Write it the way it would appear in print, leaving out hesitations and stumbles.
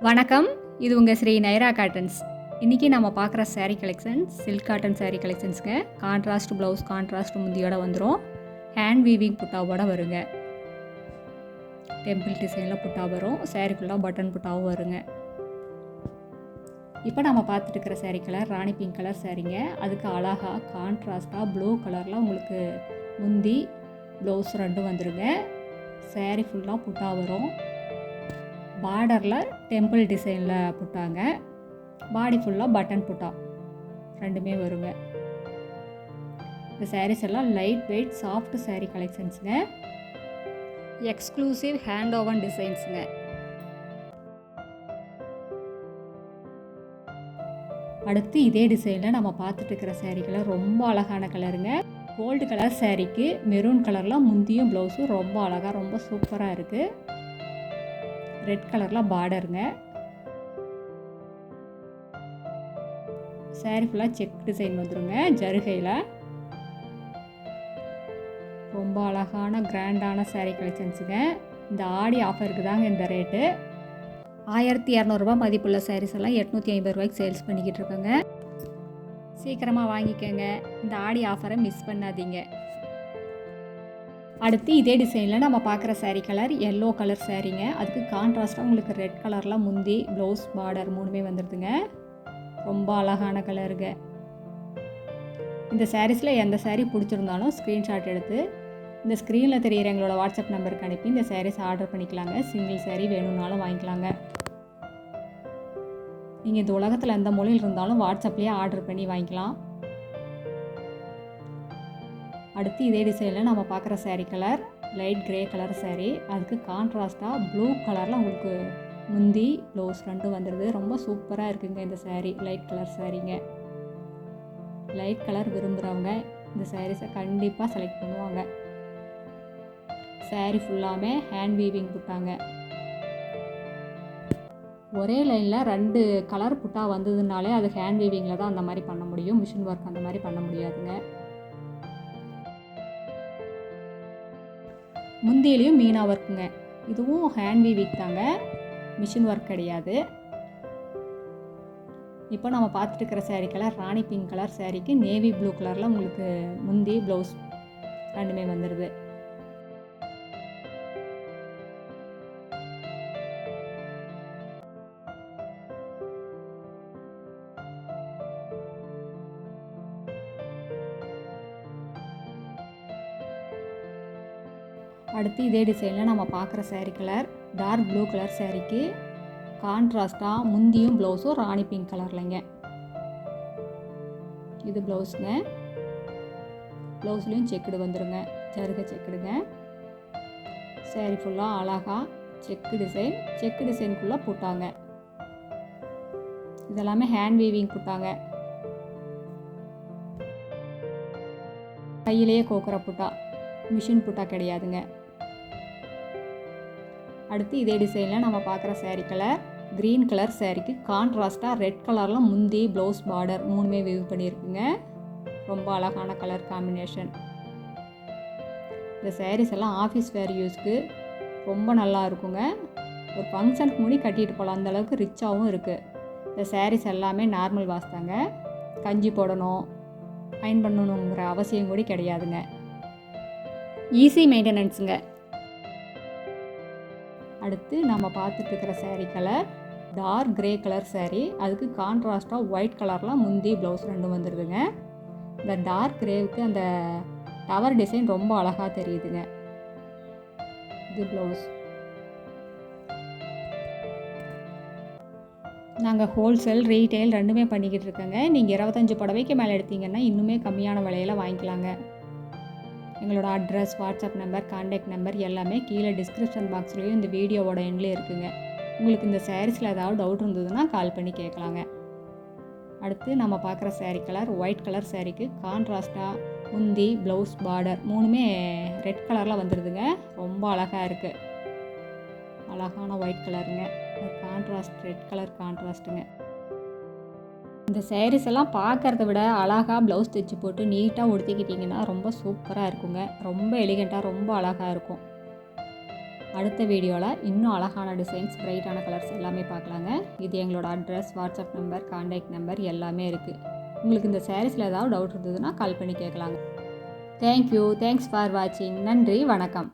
வணக்கம், இது உங்கள் ஸ்ரீ நைரா காட்டன்ஸ். இன்றைக்கி நம்ம பார்க்குற sari collections silk cotton sari கலெக்ஷன்ஸுங்க. கான்ட்ராஸ்ட் ப்ளவுஸ், கான்ட்ராஸ்ட் முந்தியோட வந்துடும். ஹேண்ட் வீவிங் புட்டாவோட வருங்க. டெம்பிள் டிசைனில் புட்டா வரும். சாரீ ஃபுல்லாக பட்டன் புட்டாவும் வருங்க. இப்போ நம்ம பார்த்துட்டு இருக்கிற சாரீ கலர் ராணி பிங்க் கலர் சாரீங்க. அதுக்கு அழகாக கான்ட்ராஸ்ட்டாக ப்ளூ கலரில் உங்களுக்கு முந்தி ப்ளவுஸ் ரெண்டும் வந்துடுங்க. சாரீ ஃபுல்லாக புட்டா வரும். பார்டரில் டெம்பிள் டிசைனில் புட்டாங்க. பாடி ஃபுல்லாக பட்டன் புட்டா ரெண்டுமே வருங்க. இந்த சாரீஸ் எல்லாம் லைட் வெயிட் சாஃப்ட் சாரீ கலெக்ஷன்ஸுங்க. எக்ஸ்க்ளூசிவ் ஹேண்ட் ஓவன் டிசைன்ஸுங்க. அடுத்து இதே டிசைனில் நம்ம பார்த்துட்டு இருக்கிற சாரீ கலர் ரொம்ப அழகான கலருங்க. கோல்டு கலர் சாரீக்கு மெரூன் கலரில் முந்தியும் ப்ளவுஸும் ரொம்ப அழகாக ரொம்ப சூப்பராக இருக்குது. ரெட் கலரில் பார்டருங்க. சாரீ ஃபுல்லாக செக் டிசைன் வந்துடுங்க. ஜருகையில் ரொம்ப அழகான கிராண்டான சாரீ கலெக்ஷன்ஸுங்க. இந்த ஆடி ஆஃபருக்கு தாங்க இந்த ரேட்டு. 1200 மதிப்புள்ள சாரீஸ் எல்லாம் 850 ரூபாய்க்கு சேல்ஸ் பண்ணிக்கிட்டு இருக்கோங்க. சீக்கிரமாக வாங்கிக்கோங்க. இந்த ஆடி ஆஃபரை மிஸ் பண்ணாதீங்க. அடுத்து இதே டிசைனில் நம்ம பார்க்குற சாரீ கலர் எல்லோ கலர் சாரீங்க. அதுக்கு கான்ட்ராஸ்ட்டாக உங்களுக்கு ரெட் கலரில் முந்தி ப்ளவுஸ் பார்டர் மூணுமே வந்துடுதுங்க. ரொம்ப அழகான கலருங்க. இந்த சாரீஸில் எந்த சாரீ பிடிச்சிருந்தாலும் ஸ்க்ரீன்ஷாட் எடுத்து இந்த ஸ்க்ரீனில் தெரிகிற எங்களோட வாட்ஸ்அப் நம்பருக்கு அனுப்பி இந்த சாரீஸ் ஆர்டர் பண்ணிக்கலாங்க. சிங்கிள் சாரீ வேணும்னாலும் வாங்கிக்கலாங்க. நீங்கள் இந்த உலகத்தில் எந்த மொழியில் இருந்தாலும் வாட்ஸ்அப்லேயே ஆர்டர் பண்ணி வாங்கிக்கலாம். அடுத்து இதே டிசைனில் நம்ம பார்க்குற sari colour light grey colour sari. அதுக்கு கான்ட்ராஸ்ட்டாக ப்ளூ கலரில் உங்களுக்கு முந்தி ப்ளவுஸ் ரெண்டும் வந்துடுது. ரொம்ப சூப்பராக இருக்குங்க இந்த சாரீ. லைட் கலர் சாரீங்க. லைட் கலர் விரும்புகிறவங்க இந்த சாரீஸை கண்டிப்பாக செலக்ட் பண்ணுவாங்க. சாரீ ஃபுல்லாமே ஹேண்ட் வீவிங் புட்டாங்க. ஒரே லைனில் 2 கலர் புட்டா வந்ததுனாலே அது ஹேண்ட் வீவிங்கில் தான் அந்த மாதிரி பண்ண முடியும். மிஷின் ஒர்க் அந்த மாதிரி பண்ண முடியாதுங்க. முந்தியிலையும் மீனா ஒர்க்குங்க. இதுவும் ஹேண்ட் வீவிங் தாங்க, மிஷின் ஒர்க் கிடையாது. இப்போ நம்ம பார்த்துட்டு இருக்கிற சாரீ கலர் ராணி பிங்க் கலர் சாரீக்கு நேவி ப்ளூ கலரில் உங்களுக்கு முந்தி ப்ளவுஸ் ரெண்டுமே வந்துடுது. அடுத்து இதே டிசைனில் நம்ம பார்க்குற sari colour dark blue colour சாரீக்கு கான்ட்ராஸ்ட்டாக முந்தியும் ப்ளவுஸும் ராணி பிங்க் கலர்லைங்க. இது ப்ளவுஸுங்க. ப்ளவுஸ்லேயும் செக்குடு வந்துடுங்க. ஜருகை செக்குடுங்க. சாரீ ஃபுல்லாக அழகாக செக்கு டிசைனுக்குள்ளே புட்டாங்க. இதெல்லாமே ஹேண்ட் வீவிங் புட்டாங்க. கையிலேயே கோக்குற புட்டா, மிஷின் புட்டா கிடையாதுங்க. அடுத்து இதே டிசைனில் நம்ம பார்க்குற சாரீ கலர் க்ரீன் கலர் சாரீக்கு கான்ட்ராஸ்ட்டாக ரெட் கலரில் முந்தி ப்ளவுஸ் பார்டர் மூணுமே வீவ் பண்ணியிருக்குங்க. ரொம்ப அழகான கலர் காம்பினேஷன். இந்த சாரீஸ் எல்லாம் ஆஃபீஸ் வேர் யூஸ்க்கு ரொம்ப நல்லா இருக்குங்க. ஒரு ஃபங்க்ஷனுக்கு முன்னாடி கட்டிட்டு போகலாம், அந்தளவுக்கு ரிச்சாகவும் இருக்குது. இந்த சாரீஸ் எல்லாமே நார்மல் வாஷ் தாங்க. கஞ்சி போடணும், அயன் பண்ணணுங்கிற அவசியம் கூட கிடையாதுங்க. ஈஸி மெயின்டெனன்ஸுங்க. அடுத்து நம்ம பார்த்துட்டு இருக்கிற sari colour dark grey colour sari. அதுக்கு கான்ட்ராஸ்ட்டாக ஒயிட் கலரில் முந்தி ப்ளவுஸ் ரெண்டும் வந்துடுதுங்க. இந்த டார்க் கிரேவுக்கு அந்த டவர் டிசைன் ரொம்ப அழகாக தெரியுதுங்க. இது ப்ளவுஸ். நாங்கள் ஹோல்சேல் ரீட்டைல் ரெண்டுமே பண்ணிக்கிட்டு இருக்கோங்க. நீங்கள் 25 புடவைக்கு மேலே எடுத்தீங்கன்னா இன்னுமே கம்மியான விலையில் வாங்கிக்கலாங்க. எங்களோட address, WhatsApp number, contact number எல்லாமே கீழே டிஸ்கிரிப்ஷன் பாக்ஸ்லேயும் இந்த வீடியோவோட எண்ட்லேயே இருக்குங்க. உங்களுக்கு இந்த சாரீஸில் ஏதாவது டவுட் இருந்ததுன்னா கால் பண்ணி கேட்கலாங்க. அடுத்து நம்ம பார்க்குற சாரீ கலர் ஒயிட் கலர் சாரீக்கு கான்ட்ராஸ்ட்டாக முந்தி ப்ளவுஸ் பார்டர் மூணுமே ரெட் கலரில் வந்துடுதுங்க. ரொம்ப அழகாக இருக்குது. அழகான ஒயிட் கலருங்க. கான்ட்ராஸ்ட் ரெட் கலர் கான்ட்ராஸ்ட்டுங்க. இந்த சாரீஸ் எல்லாம் பார்க்குறத விட அழகாக ப்ளவுஸ் தைச்சி போட்டு நீட்டாக உடுத்திக்கிட்டிங்கன்னா ரொம்ப சூப்பராக இருக்குங்க. ரொம்ப எலிகண்ட்டாக ரொம்ப அழகாக இருக்கும். அடுத்த வீடியோவில் இன்னும் அழகான டிசைன்ஸ், பிரைட்டான கலர்ஸ் எல்லாமே பார்க்கலாங்க. இது எங்களோட address, WhatsApp number, contact number எல்லாமே இருக்குது. உங்களுக்கு இந்த சாரீஸில் ஏதாவது டவுட் இருந்ததுன்னா கால் பண்ணி கேட்கலாங்க. தேங்க்யூ. தேங்க்ஸ் ஃபார் வாட்சிங். நன்றி. வணக்கம்.